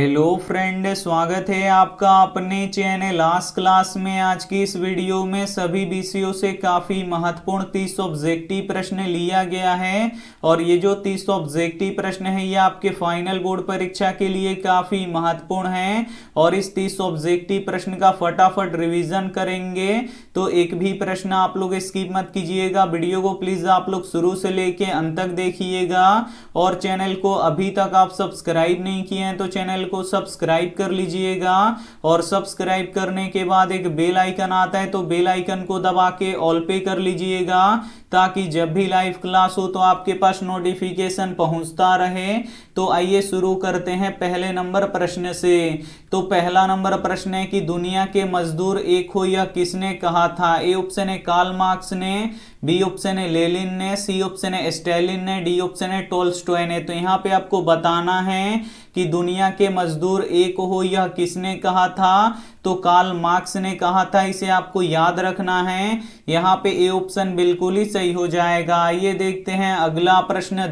Hello friend, स्वागत है आपका अपने चैनल आज क्लास में। आज की इस वीडियो में सभी विषयों से काफी महत्वपूर्ण 30 ऑब्जेक्टिव प्रश्न लिया गया है और ये जो 30 ऑब्जेक्टिव प्रश्न है ये आपके फाइनल बोर्ड परीक्षा के लिए काफी महत्वपूर्ण है और इस 30 ऑब्जेक्टिव प्रश्न का फटाफट रिवीजन करेंगे। तो एक भी प्रश्न आप लोग स्किप मत कीजिएगा, वीडियो को प्लीज आप लोग शुरू से लेके अंत तक देखिएगा और चैनल को अभी तक आप सब्सक्राइब नहीं किए हैं तो चैनल को सब्सक्राइब कर लीजिएगा और सब्सक्राइब करने के बाद एक बेल आइकन आता है तो बेल आइकन को दबा के ऑल पे कर लीजिएगा ताकि जब भी लाइव क्लास हो तो आपके पास नोटिफिकेशन पहुंचता रहे। तो आइए शुरू करते हैं पहले नंबर प्रश्न से। तो पहला नंबर प्रश्न है कि दुनिया के मजदूर एक हो यह किसने कहा था। ए ऑप्शन है कार्ल मार्क्स ने, बी ऑप्शन है लेनिन ने, सी ऑप्शन है स्टालिन ने, डी ऑप्शन है टोल्स्टॉय ने। तो यहाँ पे आपको बताना है कि दुनिया के मजदूर एक हो यह किसने कहा था। तो कार्ल मार्क्स ने कहा था, इसे आपको याद रखना है। यहाँ पे ए ऑप्शन बिल्कुल ही सही हो जाएगा। आइए देखते हैं अगला प्रश्न।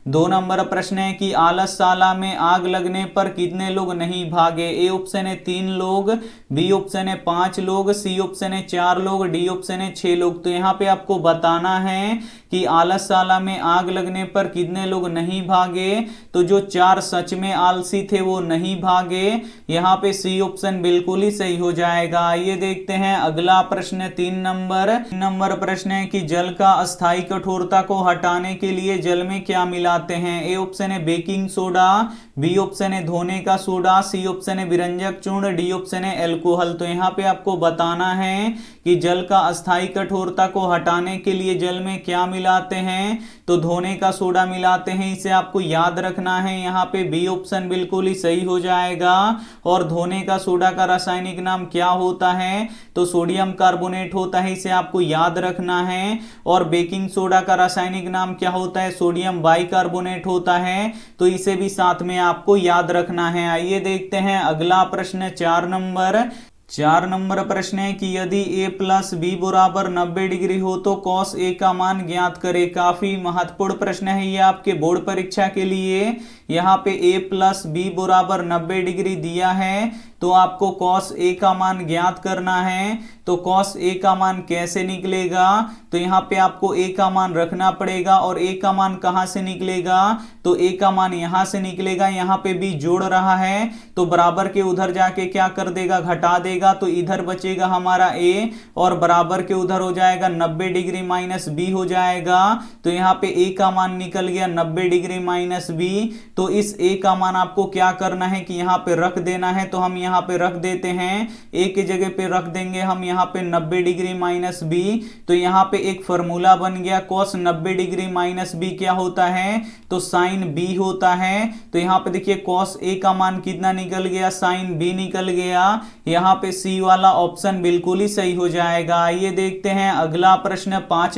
दो नंबर प्रश्न है कि आलसशाला में आग लगने पर कितने लोग नहीं भागे। ए ऑप्शन है 3 लोग, बी ऑप्शन है 5 लोग, सी ऑप्शन है 4 लोग, डी ऑप्शन है 6 लोग। तो यहाँ पे आपको बताना है कि आलसशाला में आग लगने पर कितने लोग नहीं भागे। तो जो 4 सच में आलसी थे वो नहीं भागे। यहाँ पे सी ऑप्शन बिल्कुल ही सही हो जाएगा। ये देखते हैं अगला प्रश्न 3 नंबर प्रश्न है कि जल का अस्थायी कठोरता को हटाने के लिए जल में क्या मिलाते हैं। ए ऑप्शन है बेकिंग सोडा, बी ऑप्शन है धोने का सोडा, सी ऑप्शन है विरंजक चूर्ण, डी ऑप्शन है एल्कोहल। तो यहाँ पे आपको बताना है कि जल का अस्थायी कठोरता को हटाने के लिए जल में क्या मिलाते हैं। तो धोने का सोडा मिलाते हैं, इसे आपको याद रखना है। यहाँ पे बी ऑप्शन बिल्कुल ही सही हो जाएगा। और धोने का सोडा का रासायनिक नाम क्या होता है। तो सोडियम कार्बोनेट होता है, इसे आपको याद रखना है। और बेकिंग सोडा का रासायनिक नाम क्या होता है, सोडियम बाइकार्बोनेट होता है। तो इसे भी साथ में आपको याद रखना है। आइए देखते हैं अगला प्रश्न 4 नंबर प्रश्न है कि यदि a प्लस बी बराबर 90 डिग्री हो तो cos a का मान ज्ञात करें। काफी महत्वपूर्ण प्रश्न है ये आपके बोर्ड परीक्षा के लिए। यहाँ पे a प्लस बी बराबर 90 डिग्री दिया है तो आपको cos a का मान ज्ञात करना है। तो cos a का मान कैसे निकलेगा। तो यहाँ पे आपको a का मान रखना पड़ेगा और a का मान कहाँ से निकलेगा। तो a का मान यहाँ से निकलेगा। यहाँ पे b जोड़ रहा है तो बराबर के उधर जाके क्या कर देगा, घटा देगा। तो इधर बचेगा हमारा a और बराबर के उधर हो जाएगा 90 डिग्री माइनस b हो जाएगा। तो यहाँ पे a का मान निकल गया 90 डिग्री माइनस b। तो इस a का मान आपको क्या करना है कि यहाँ पे रख देना है। तो हम यहाँ पे रख देते हैं, a की जगह पे रख देंगे हम यहाँ पे 90 डिग्री माइनस b। तो यहाँ पे एक फॉर्मूला बन गया, cos 90 डिग्री माइनस b क्या होता है, तो साइन b होता है। तो यहाँ पे देखिए cos a का मान कितना निकल गया, साइन b निकल गया। यहाँ पे सी वाला ऑप्शन बिल्कुल ही सही हो जाएगा। आइए देखते हैं अगला प्रश्न 5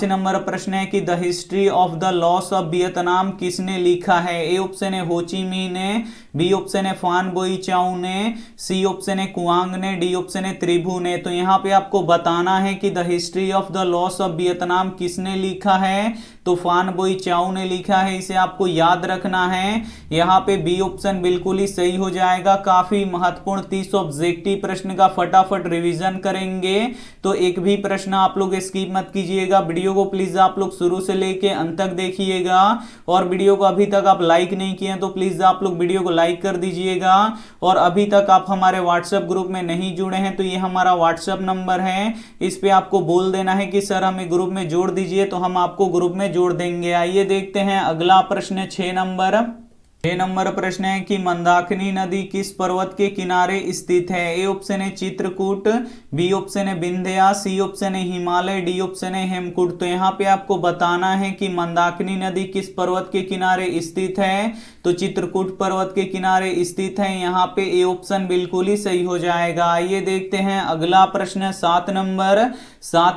नंबर प्रश्न है कि the history of the loss of Vietnam किसने लिखा है। ए ऑप्शन है हो ची मिन्ह ने, बी ऑप्शन है फान बोई चाउ ने, सी ऑप्शन है कुआंग ने, डी ऑप्शन है त्रिभु ने। तो यहाँ पे आपको बताना है कि the history of the loss of Vietnam किसने लिखा है। तो फान बोई चाउ ने लिखा है, इसे आपको याद रखना है। यहाँ पे बी ऑप्शन बिल्कुल ही सही हो जाएगा। काफी महत्वपूर्ण 30 ऑब्जेक्टिव प्रश्न का फटाफट रिवीजन करेंगे। तो एक भी प्रश्न आप लोग स्किप मत कीजिएगा, वीडियो को प्लीज आप लोग शुरू से लेके अंत तक देखिएगा। और वीडियो को अभी तक आप लाइक नहीं किए हैं तो प्लीज आप लोग वीडियो को लाइक कर दीजिएगा। और अभी तक आप हमारे व्हाट्सएप ग्रुप में नहीं जुड़े हैं तो ये हमारा व्हाट्सएप नंबर है, इस पे आपको बोल देना है कि सर हमें ग्रुप में जोड़ दीजिए तो हम आपको ग्रुप में जोड़ देंगे। आइए देखते हैं अगला प्रश्न 6 नंबर प्रश्न है कि मंदाकिनी नदी किस पर्वत के किनारे स्थित है। ए ऑप्शन है चित्रकूट, बी ऑप्शन है विंध्या, सी ऑप्शन है हिमालय, डी ऑप्शन है हेमकूट। तो यहाँ पे आपको बताना है कि मंदाकिनी नदी किस पर्वत के किनारे स्थित है। तो चित्रकूट पर्वत के किनारे स्थित है। यहाँ पे ए ऑप्शन बिल्कुल ही सही हो जाएगा। आइए देखते हैं अगला प्रश्न 7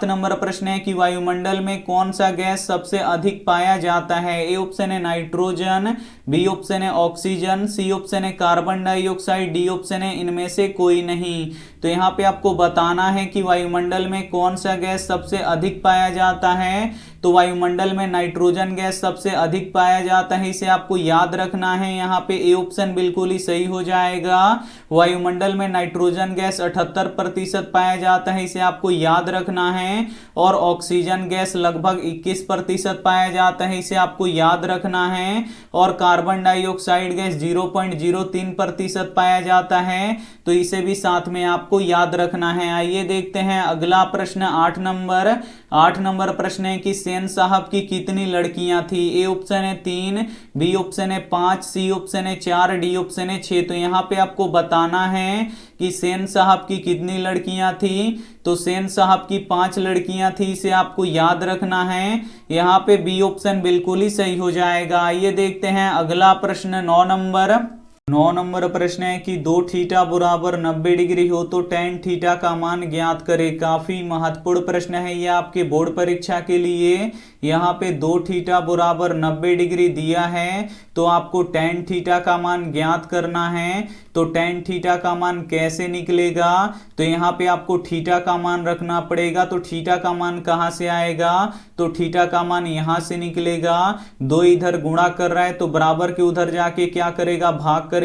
नंबर प्रश्न है कि वायुमंडल में कौन सा गैस सबसे अधिक पाया जाता है। ए ऑप्शन है नाइट्रोजन, बी ऑप्शन है ऑक्सीजन, सी ऑप्शन है कार्बन डाइऑक्साइड, डी ऑप्शन है इनमें से कोई नहीं। तो यहाँ पे आपको बताना है कि वायुमंडल में कौन सा गैस सबसे अधिक पाया जाता है। तो वायुमंडल में नाइट्रोजन गैस सबसे अधिक पाया जाता है, इसे आपको याद रखना है। यहाँ पे ए ऑप्शन बिल्कुल ही सही हो जाएगा। वायुमंडल में नाइट्रोजन गैस 78% पाया जाता है, इसे आपको याद रखना है। और ऑक्सीजन गैस लगभग 21% पाया जाता है, इसे आपको याद रखना है। और कार्बन डाइऑक्साइड गैस 0.03% पाया जाता है, तो इसे भी साथ में आपको याद रखना है। आइए देखते हैं अगला प्रश्न 8 नंबर प्रश्न है कि सेन साहब की कितनी लड़कियां थी। ए ऑप्शन है 3, बी ऑप्शन है 5, सी ऑप्शन है 4, डी ऑप्शन है 6। तो यहाँ पे आपको बताना है कि सेन साहब की कितनी लड़कियां थी। तो सेन साहब की 5 लड़कियां थी, इसे आपको याद रखना है। यहाँ पे बी ऑप्शन बिल्कुल ही सही हो जाएगा। आइए देखते हैं अगला प्रश्न 9 नंबर प्रश्न है कि 2 थीटा बराबर 90 डिग्री हो तो tan थीटा का मान ज्ञात करें। काफी महत्वपूर्ण प्रश्न है यह आपके बोर्ड परीक्षा के लिए। यहाँ पे 2 थीटा बराबर 90 डिग्री दिया है, तो आपको tan थीटा का मान ज्ञात करना है। तो tan थीटा का मान कैसे निकलेगा, तो यहाँ पे आपको थीटा का मान रखना पड़ेगा। तो थीटा का मान कहाँ से आएगा, तो थीटा का मान यहाँ से निकलेगा। 2 इधर गुणा कर रहा है तो बराबर के उधर जाके क्या करेगा, भाग करेगा।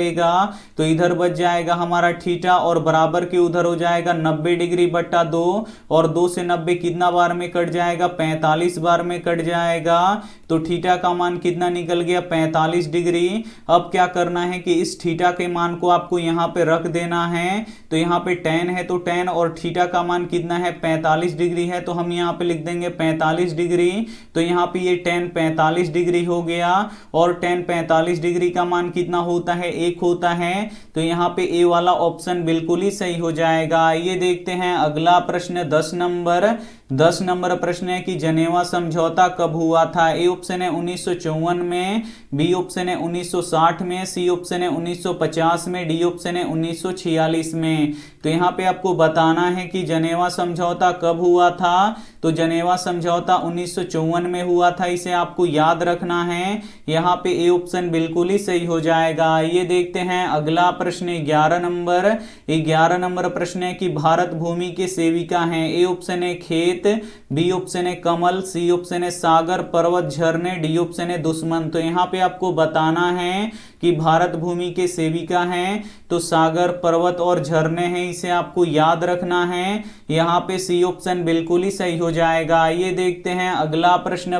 तो इधर बच जाएगा हमारा थीटा और बराबर के उधर हो जाएगा 90 डिग्री बट्टा 2। और 2 से 90 कितना बार में कट जाएगा, 45 बार में कट जाएगा। तो थीटा का मान कितना निकल गया, 45 डिग्री। अब क्या करना है कि इस थीटा के मान को आपको यहाँ पे रख देना है। तो यहाँ पे tan है तो tan और थीटा का मान कितना है, 45 डिग्री है, तो हम यहाँ पे लिख देंगे 45 डिग्री। तो यहाँ पे ये tan 45 डिग्री हो गया। और tan 45 डिग्री का मान कितना होता है, 1 होता है। तो यहाँ पे ए वाला ऑप्शन बिल्कुल ही सही हो जाएगा। ये देखते हैं अगला प्रश्न 10 नंबर प्रश्न है कि जनेवा समझौता कब हुआ था। ए ऑप्शन है 1954 में, बी ऑप्शन है 1960 में, सी ऑप्शन है 1950 में, डी ऑप्शन है 1946 में। तो यहाँ पे आपको बताना है कि जनेवा समझौता कब हुआ था। तो जनेवा समझौता 1954 में हुआ था, इसे आपको याद रखना है। यहाँ पे ए ऑप्शन बिल्कुल ही सही हो जाएगा। ये देखते हैं अगला प्रश्न 11 नंबर प्रश्न है कि भारत भूमि के सेविका हैं। ए ऑप्शन है खेत, बी ऑप्शन है कमल, सी ऑप्शन है सागर, पर्वत, झरने, डी ऑप्शन है दुश्मन। तो यहाँ पे आपको बताना है कि भारत भूमि के सेविका हैं तो सागर, पर्वत और झरने हैं, इसे आपको याद रखना है। यहाँ पे सी ऑप्शन बिल्कुल ही सही हो जाएगा। ये देखते हैं अगला प्रश्न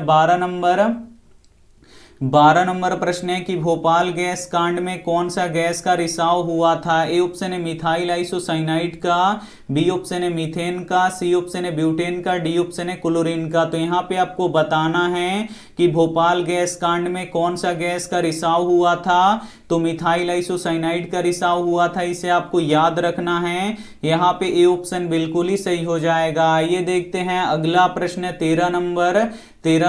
12 नंबर प्रश्न है कि भोपाल गैस कांड में कौन सा गैस का रिसाव हुआ था। ए ऑप्शन है मिथाइल आइसोसाइनाइड का, बी ऑप्शन है मीथेन का, सी ऑप्शन है ब्यूटेन का, डी ऑप्शन है क्लोरीन का। तो यहाँ पे आपको बताना है कि भोपाल गैस कांड में कौन सा गैस का रिसाव हुआ था। तो मिथाइल आइसोसाइनाइड का रिसाव हुआ था, इसे आपको याद रखना है। यहाँ पे ए ऑप्शन बिल्कुल ही सही हो जाएगा। ये देखते हैं अगला प्रश्न 13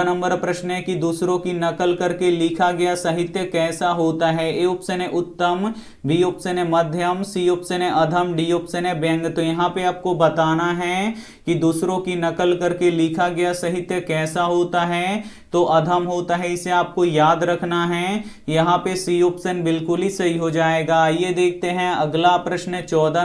नंबर प्रश्न है कि दूसरों की नकल करके लिखा गया साहित्य कैसा होता है। ए ऑप्शन है उत्तम, बी ऑप्शन है मध्यम, सी ऑप्शन है अधम, डी ऑप्शन है व्यंग। तो यहाँ पे आपको बताना है कि दूसरों की नकल करके लिखा गया साहित्य कैसा होता है। तो अधम होता है, इसे आपको याद रखना है। यहाँ पे सी ऑप्शन बिल्कुल ही सही हो जाएगा। ये देखते हैं अगला प्रश्न 14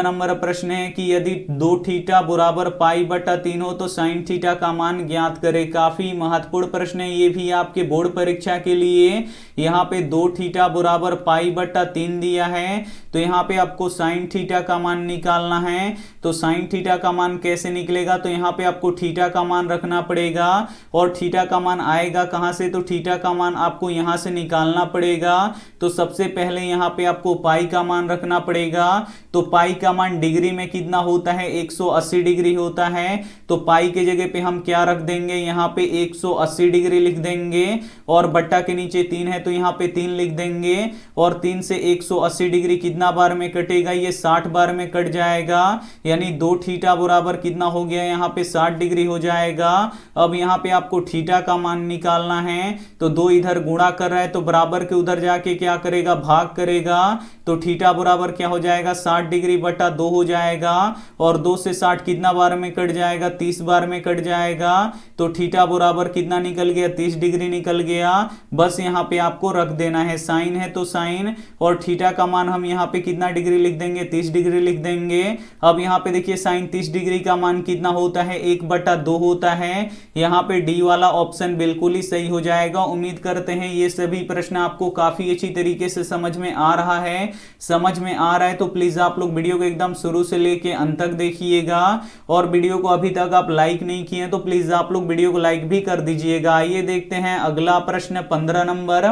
नंबर प्रश्न है कि यदि 2 थीटा बराबर π/3 हो तो sin थीटा का मान ज्ञात करें। काफी महत्वपूर्ण प्रश्न है ये भी आपके बोर्ड परीक्षा के लिए। यहाँ पे 2 थीटा बराबर π/3 दिया है, तो यहाँ पे आपको sin थीटा का मान निकालना है। तो sin थीटा का मान कैसे निकलेगा, तो यहाँ पे आपको थीटा का मान रखना पड़ेगा। और थीटा का मान आएगा कहाँ से, तो थीटा का मान आपको यहाँ से निकालना पड़ेगा। तो सबसे पहले यहाँ पे आपको पाई का मान रखना पड़ेगा। तो पाई का मान डिग्री में कितना होता है, 180 डिग्री होता है। तो पाई के जगह पे हम क्या रख देंगे, यहाँ पे 180 डिग्री लिख देंगे। और बट्टा के नीचे 3 है तो यहाँ पे 3 लिख देंगे। और 3 से 180 डिग्री कितना बार में कटेगा, ये 60 बार में कट जाएगा। यानी 2 थीटा बराबर कितना हो गया, यहाँ पे 60 डिग्री हो जाएगा। अब यहाँ पे आपको थीटा का मान निकालना है। तो 2 इधर गुणा कर रहा है तो बराबर के उधर जाके क्या करेगा, भाग करेगा। तो थीटा बराबर क्या हो जाएगा, 60 डिग्री डिग्री बटा 2 हो जाएगा, और 2 से 60 कितना बार में कट जाएगा, 30 बार में कट जाएगा। तो थीटा बराबर कितना निकल गया, 30 डिग्री निकल गया। बस यहाँ पे आपको रख देना है, साइन है तो साइन, और थीटा का मान हम यहाँ पे कितना डिग्री लिख देंगे, 30 डिग्री लिख देंगे। अब यहाँ पे देखिए साइन 30 डिग्री का मान कितना होता है, 1/2 होता है। यहाँ पे डी वाला ऑप्शन बिल्कुल ही सही हो जाएगा। उम्मीद करते हैं ये सभी प्रश्न आपको काफी अच्छी तरीके से समझ में आ रहा है। समझ में आ रहा है तो प्लीज आप लोग वीडियो को एकदम शुरू से लेके अंत तक देखिएगा, और वीडियो को अभी तक आप लाइक नहीं किए तो प्लीज आप लोग वीडियो को लाइक भी कर दीजिएगा। आइए देखते हैं अगला प्रश्न 15 नंबर।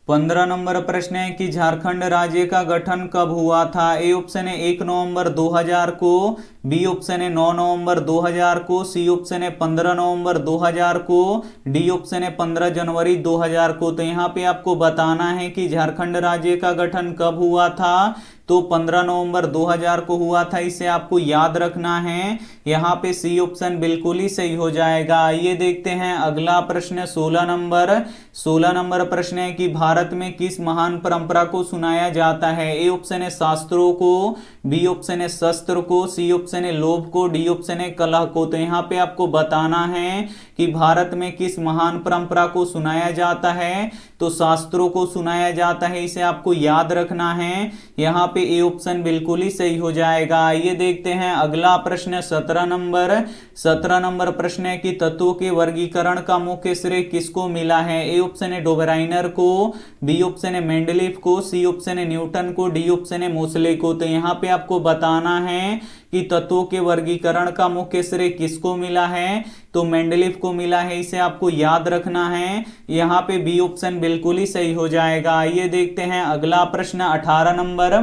15 नंबर प्रश्न है कि झारखंड राज्य का गठन कब हुआ था। ए ऑप्शन है 1 नवंबर 2000 को, बी ऑप्शन है 9 नवंबर 2000 को, सी ऑप्शन है 15 नवंबर 2000 को, डी ऑप्शन है 15 जनवरी 2000 को। तो यहाँ पे आपको बताना है कि झारखंड राज्य का गठन कब हुआ था। तो 15 नवंबर 2000 को हुआ था, इसे आपको याद रखना है। यहाँ पे सी ऑप्शन बिल्कुल ही सही हो जाएगा। आइए देखते हैं अगला प्रश्न 16 नंबर। 16 नंबर प्रश्न है कि भारत में किस महान परंपरा को सुनाया जाता है। ए ऑप्शन है शास्त्रों को, बी ऑप्शन है शस्त्र को, सी ऑप्शन है लोभ को, डी ऑप्शन है कलह को। तो यहाँ पे आपको बताना है कि भारत में किस महान परंपरा को सुनाया जाता है। तो शास्त्रों को सुनाया जाता है, इसे आपको याद रखना है। यहाँ पे ए ऑप्शन बिल्कुल ही सही हो जाएगा। आइए देखते हैं अगला प्रश्न 17 नंबर। 17 नंबर प्रश्न है कि तत्वों के वर्गीकरण का मुख्य श्रेय किसको मिला है। ए ऑप्शन है डोबराइनर को, बी ऑप्शन है मेंडलीफ को, सी ऑप्शन है न्यूटन को, डी ऑप्शन है मोसले को। तो यहाँ पे आपको बताना है कि तत्वों के वर्गीकरण का मुख्य श्रेय किसको मिला है। तो मेंडलीफ को मिला है, इसे आपको याद रखना है। यहाँ पे बी ऑप्शन बिल्कुल ही सही हो जाएगा। आइए देखते हैं अगला प्रश्न 18 नंबर।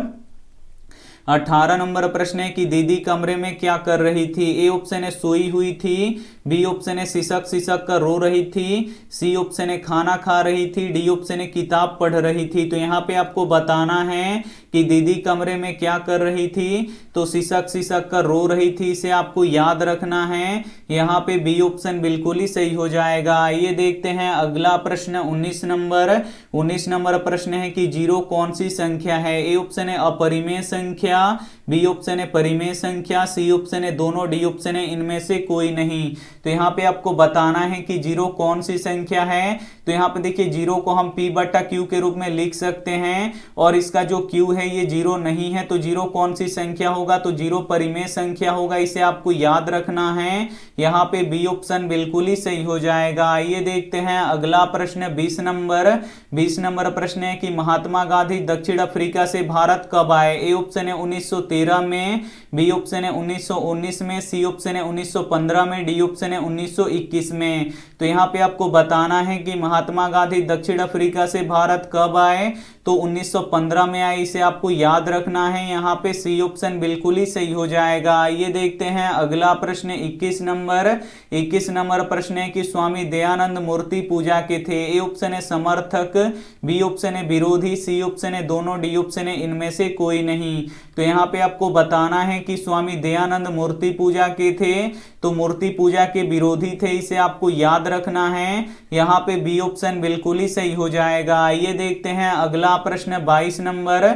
18 नंबर प्रश्न है कि दीदी कमरे में क्या कर रही थी। ए ऑप्शन है सोई हुई थी, बी ऑप्शन है सिसक सिसक कर रो रही थी, सी ऑप्शन है खाना खा रही थी, डी ऑप्शन है किताब पढ़ रही थी। तो यहाँ पे आपको बताना है कि दीदी कमरे में क्या कर रही थी। तो सिसक सिसक कर रो रही थी, इसे आपको याद रखना है। यहाँ पे बी ऑप्शन बिल्कुल ही सही हो जाएगा। आइए देखते हैं अगला प्रश्न 19 नंबर। 19 नंबर प्रश्न है कि 0 कौन सी संख्या है। ए ऑप्शन है अपरिमेय संख्या, बी ऑप्शन है परिमेय संख्या, सी ऑप्शन है दोनों, डी ऑप्शन है इनमें से कोई नहीं। तो यहाँ पे आपको बताना है कि 0 कौन सी संख्या है। तो यहाँ पे देखिए 0 को हम p/q के रूप में लिख सकते हैं, और इसका जो q है ये 0 नहीं है। तो 0 कौन सी संख्या होगा, तो 0 परिमेय संख्या होगा, इसे आपको याद रखना है। यहाँ पे बी ऑप्शन बिल्कुल ही सही हो जाएगा। आइए देखते हैं अगला प्रश्न 20 नंबर। 20 नंबर प्रश्न है कि महात्मा गांधी दक्षिण अफ्रीका से भारत कब आए। ए ऑप्शन है 1913 में, बी ऑप्शन है 1919 में, सी ऑप्शन है 1915 में, डी ऑप्शन है 1921 में। तो यहाँ पे आपको बताना है कि महात्मा गांधी दक्षिण अफ्रीका से भारत कब आए। तो 1915 में आए, इसे आपको याद रखना है। यहाँ पे सी ऑप्शन बिल्कुल ही सही हो जाएगा। आइए देखते हैं अगला प्रश्न 21 नंबर। 21 नंबर प्रश्न है कि स्वामी दयानंद मूर्ति पूजा के थे। ए ऑप्शन है समर्थक, बी ऑप्शन है विरोधी, सी ऑप्शन है दोनों, डी ऑप्शन है इनमें से कोई नहीं। तो यहाँ पे आपको बताना है कि स्वामी दयानंद मूर्ति पूजा के थे, तो मूर्ति पूजा के विरोधी थे, इसे आपको याद रखना है। यहाँ पे बी ऑप्शन बिल्कुल ही सही हो जाएगा। आइए देखते हैं अगला प्रश्न 22 नंबर।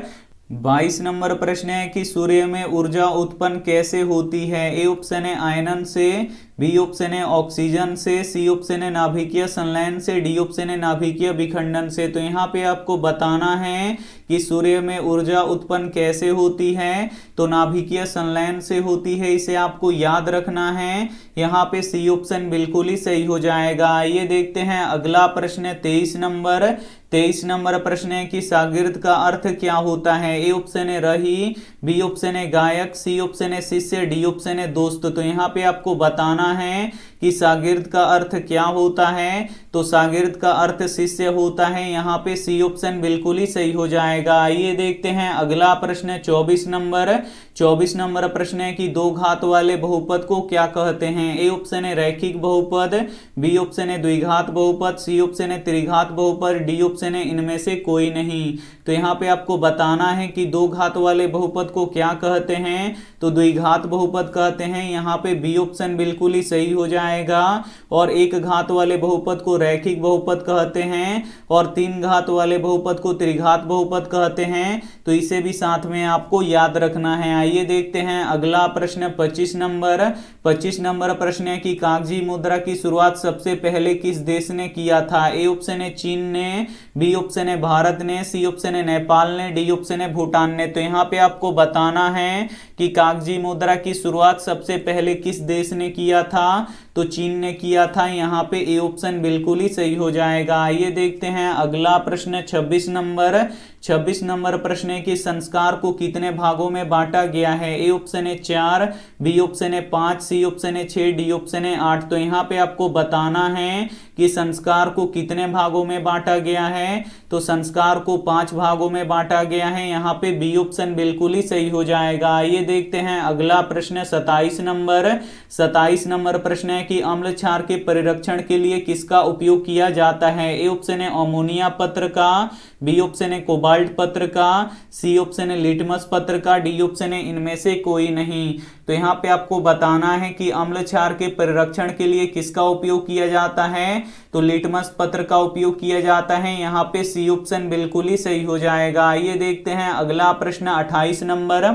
22 नंबर प्रश्न है कि सूर्य में ऊर्जा उत्पन्न कैसे होती है। ए ऑप्शन है आयनन से, बी ऑप्शन है ऑक्सीजन से, सी ऑप्शन है नाभिकीय संलयन से, डी ऑप्शन है नाभिकीय विखंडन से। तो यहाँ पे आपको बताना है कि सूर्य में ऊर्जा उत्पन्न कैसे होती है। तो नाभिकीय संलयन से होती है, इसे आपको याद रखना है। यहाँ पे सी ऑप्शन बिल्कुल ही सही हो जाएगा। आइए देखते हैं अगला प्रश्न 23 नंबर। 23 नंबर प्रश्न है कि शागिर्द का अर्थ क्या होता है। ए ऑप्शन है रही, बी ऑप्शन है गायक, सी ऑप्शन है शिष्य, डी ऑप्शन है दोस्त। तो यहाँ पे आपको बताना है कि शागिर्द का अर्थ क्या होता है। तो शागिर्द का अर्थ शिष्य होता है। यहाँ पे सी ऑप्शन बिल्कुल ही सही हो जाएगा। आइए देखते हैं अगला प्रश्न 24 नंबर। 24 नंबर प्रश्न है कि दो घात वाले बहुपद को क्या कहते हैं। ए ऑप्शन है रैखिक बहुपद, बी ऑप्शन है द्विघात बहुपद, सी ऑप्शन है त्रिघात बहुपद, डी ऑप्शन ऑप्शन है इनमें से कोई नहीं। तो यहाँ पे आपको बताना है कि दो घात वाले बहुपद को क्या कहते हैं, तो द्विघात बहुपद कहते हैं। यहाँ पे बी ऑप्शन बिल्कुल ही सही हो जाएगा। और एक घात वाले बहुपद को रैखिक बहुपद कहते हैं और तीन घात वाले बहुपद को त्रिघात बहुपद कहते हैं। तो इसे भी साथ में आपको याद रखना है। आइए देखते हैं अगला प्रश्न 25 नंबर। 25 नंबर प्रश्न है कि कागजी मुद्रा की शुरुआत सबसे पहले किस देश ने किया था। ए ऑप्शन है चीन ने, बी ऑप्शन है भारत ने, सी ऑप्शन है नेपाल ने, डी ऑप्शन है भूटान ने। तो यहाँ पे आपको बताना है कि कागजी मुद्रा की शुरुआत सबसे पहले किस देश ने किया था, तो चीन ने किया था। यहाँ पे ए ऑप्शन बिल्कुल ही सही हो जाएगा। आइए देखते हैं अगला प्रश्न 26 नंबर। 26 नंबर प्रश्न है कि संस्कार को कितने भागों में बांटा गया है। ए ऑप्शन है 4, बी ऑप्शन है 5, सी ऑप्शन है 6, डी ऑप्शन है 8। तो यहाँ पे आपको बताना है कि संस्कार को कितने भागों में बांटा गया है, तो संस्कार को 5 भागों में बांटा गया है। यहाँ पे बी ऑप्शन बिल्कुल ही सही हो जाएगा। आइए देखते हैं अगला प्रश्न 27 नंबर। 27 नंबर प्रश्न है कि अम्ल क्षार के परिरक्षण के लिए किसका उपयोग किया जाता है। ए ऑप्शन है अमोनिया पत्र का, बी ऑप्शन है कोबाल्ट पत्र का, सी ऑप्शन है लिटमस पत्र का, डी ऑप्शन है इनमें से कोई नहीं। तो यहाँ पे आपको बताना है कि अम्ल क्षार के परिरक्षण के लिए किसका उपयोग किया जाता है, तो लिटमस पत्र का उपयोग किया जाता है। यहाँ पे सी ऑप्शन बिल्कुल ही सही हो जाएगा। आइए देखते हैं अगला प्रश्न 28 नंबर।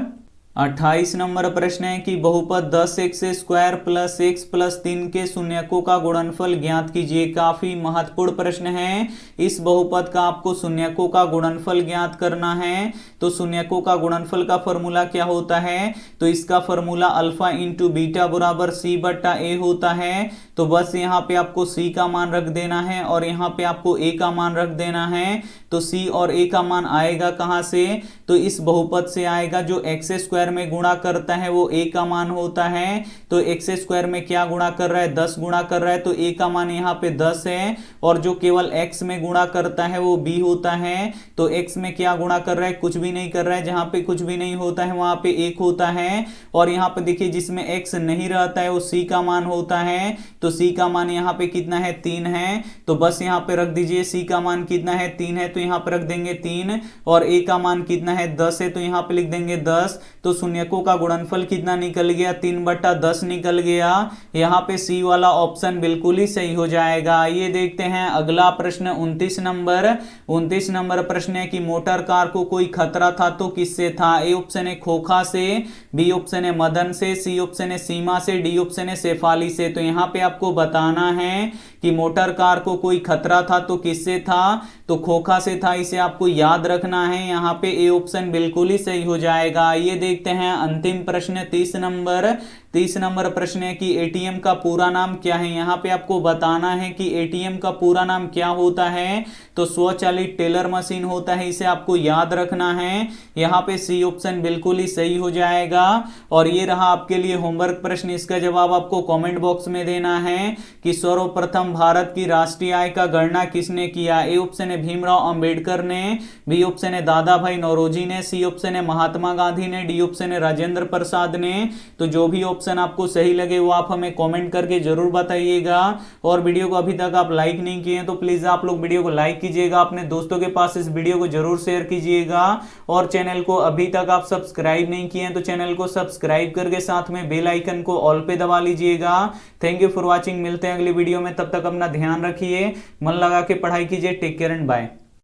28 नंबर प्रश्न है कि बहुपद 10x² प्लस x प्लस 3 के शून्यकों का गुणनफल ज्ञात कीजिए। काफी महत्वपूर्ण प्रश्न है। इस बहुपद का आपको शून्यकों का गुणनफल ज्ञात करना है। तो शून्यकों का गुणनफल का फॉर्मूला क्या होता है, तो इसका फॉर्मूला अल्फा इंटू बीटा बराबर सी बट्टा ए होता है। तो बस यहाँ पे आपको सी का मान रख देना है और यहाँ पे आपको ए का मान रख देना है। तो सी और ए का मान आएगा कहाँ से, तो इस बहुपद से आएगा। जो x² में गुणा करता है वो a का मान होता है। तो x² में क्या गुणा कर रहा है, 10 गुणा कर रहा है, तो a का मान यहाँ पे 10 है। और जो केवल x में गुणा करता है वो b होता है। तो x में क्या गुणा कर रहा है, कुछ भी नहीं कर रहा है। जहां पे कुछ भी नहीं होता है वहां पे 1 होता है। और यहाँ पे देखिए जिसमें x नहीं रहता है वो c का मान होता है। तो c का मान यहाँ पे कितना है, 3 है। तो बस यहाँ पे रख दीजिए c का मान कितना है, 3 है, तो यहाँ पे रख देंगे 3। और a का मान कितना है, 10 है, तो यहाँ पे लिख देंगे 10। तो शून्यकों का गुणनफल कितना निकल गया, 3/10 निकल गया। यहाँ पे सी वाला ऑप्शन बिल्कुल ही सही हो जाएगा। आइए देखते हैं अगला प्रश्न 29 नंबर। 29 नंबर प्रश्न है कि मोटर कार को कोई खतरा था तो किससे था। ए ऑप्शन है खोखा से, बी ऑप्शन है मदन से, सी ऑप्शन है सीमा से, डी ऑप्शन है शेफाली से। तो यहाँ पे आपको बताना है कि मोटर कार को कोई खतरा था तो किससे था, तो खोखा से था। इसे आपको याद रखना है। यहाँ पे ए ऑप्शन बिल्कुल ही सही हो जाएगा। आइए देखते हैं अंतिम प्रश्न 30 नंबर। 30 नंबर प्रश्न है कि एटीएम का पूरा नाम क्या है। यहाँ पे आपको बताना है कि एटीएम का पूरा नाम क्या होता है, तो स्वचालित टेलर मशीन होता है। इसे आपको याद रखना है। यहाँ पे सी ऑप्शन बिल्कुल ही सही हो जाएगा। और ये रहा आपके लिए होमवर्क प्रश्न। इसका जवाब आपको कमेंट बॉक्स में देना है कि सर्वप्रथम भारत की राष्ट्रीय आय का गणना किसने किया। ए ऑप्शन है भीमराव अंबेडकर ने, बी ऑप्शन है दादा भाई नौरोजी ने, सी ऑप्शन है महात्मा गांधी ने, डी ऑप्शन है राजेंद्र प्रसाद ने। तो जो भी ऑप्शन आपको सही लगे वो आप हमें कमेंट करके जरूर बताइएगा। और वीडियो को अभी तक आप लाइक नहीं किए तो प्लीज आप लोग वीडियो को लाइक कीजिएगा, अपने दोस्तों के पास इस वीडियो को जरूर शेयर कीजिएगा। और चैनल को अभी तक आप सब्सक्राइब नहीं किए तो चैनल को सब्सक्राइब करके साथ में बेल आइकन को ऑल पे दबा लीजिएगा। Thank you for watching. मिलते हैं अगली वीडियो में, तब तक अपना ध्यान रखिए, मन लगा के पढ़ाई कीजिए। Take care and bye.